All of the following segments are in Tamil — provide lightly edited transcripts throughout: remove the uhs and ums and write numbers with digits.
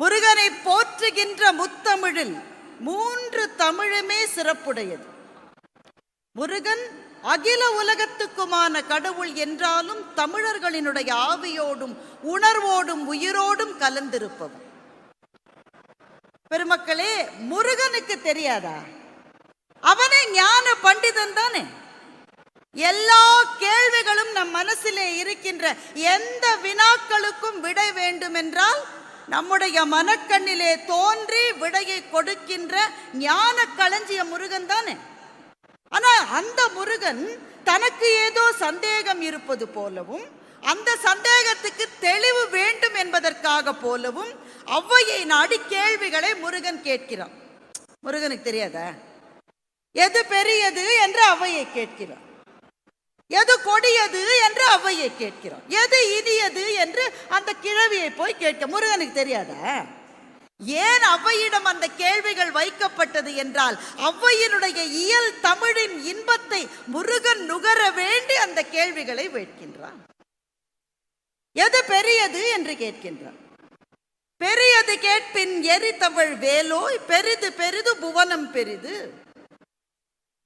முருகனை போற்றுகின்ற முத்தமிழில் 3 தமிழுமே சிறப்புடையது. முருகன் அகில உலகத்துக்குமான கடவுள் என்றாலும் தமிழர்களினுடைய ஆவியோடும் உணர்வோடும் உயிரோடும் கலந்திருப்பவர். பெருமக்களே, முருகனுக்கு தெரியாதா? அவனே ஞான பண்டிதன் தானே. எல்லா கேள்விகளும் நம் மனசிலே இருக்கின்ற எந்த வினாக்களுக்கும் விடை வேண்டுமென்றால் நம்முடைய மனக்கண்ணிலே தோன்றி விடையை கொடுக்கின்ற ஞான களஞ்சிய முருகன் தானே. ஆனா அந்த முருகன் தனக்கு ஏதோ சந்தேகம் இருப்பது போலவும், அந்த சந்தேகத்துக்கு தெளிவு வேண்டும் என்பதற்காக போலவும் ஔவையை நாடி கேள்விகளை முருகன் கேட்கிறான். முருகனுக்கு தெரியாதா? எது பெரியது என்று ஔவையை கேட்கிறான், எது கொடியது என்று ஔவையை கேட்கிறான், எது இனியது என்று அந்த கிழவியை போய் கேட்க முருகனுக்கு தெரியாதா? ஏன் ஔவையிடம் அந்த கேள்விகள் வைக்கப்பட்டது என்றால் ஔவையினுடைய இயல் தமிழின் இன்பத்தை முருகன் நுகர வேண்டி அந்த கேள்விகளை வைக்கின்றான். எது பெரியது என்று கேட்கின்றான். பெரியது கேட்பின் எரித்தவள் வேலோய், பெரிது பெரிது புவனம் பெரிது.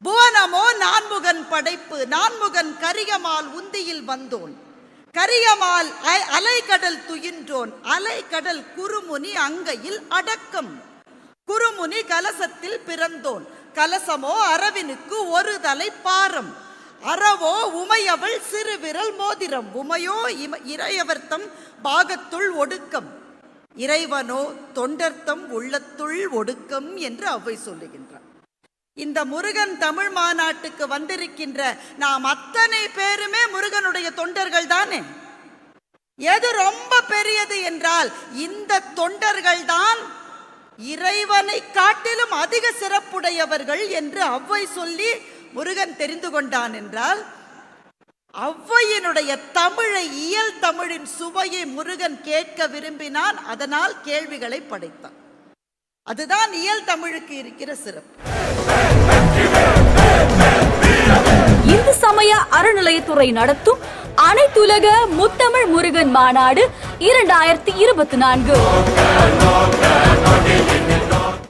புவனமோ நான்முகன் படைப்பு, நான்முகன் கரியமால் உந்தியில் வந்தோன், கரியமால் அலைக்கடல் துயின்றோன், அலைக்கடல் குறுமுனி அங்கையில் அடக்கம். குறுமுனி கலசத்தில் பிறந்தோன், கலசமோ அரவினுக்கு ஒரு தலை பாரம், அறவோ உமையவள் சிறுவிரல் மோதிரம், உமையோ இறையவர்த்தம் பாகத்துள் ஒடுக்கம், இறைவனோ தொண்டர்த்தம் உள்ளத்துள் ஒடுக்கம் என்று ஔவை சொல்லுகின்றார். இந்த முருகன் தமிழ் மாநாட்டுக்கு வந்திருக்கின்ற நாம் அத்தனை பேருமே முருகனுடைய தொண்டர்கள் தானே. எது ரொம்ப பெரியது என்றால் இந்த தொண்டர்கள் தான் இறைவனை காட்டிலும் அதிக சிறப்புடையவர்கள் என்று ஔவை சொல்லி முருகன் தெரிந்து கொண்டான் என்றால், ஔவையினுடைய தமிழை, இயல் தமிழின் சுவையை முருகன் கேட்க விரும்பினான். அதனால் கேள்விகளை படைத்தான். அதுதான் இயல் தமிழுக்கு இருக்கிற சிறப்பு. இந்து சமய அறநிலையத்துறை நடத்தும் அனைத்துலக முத்தமிழ் முருகன் மாநாடு 2024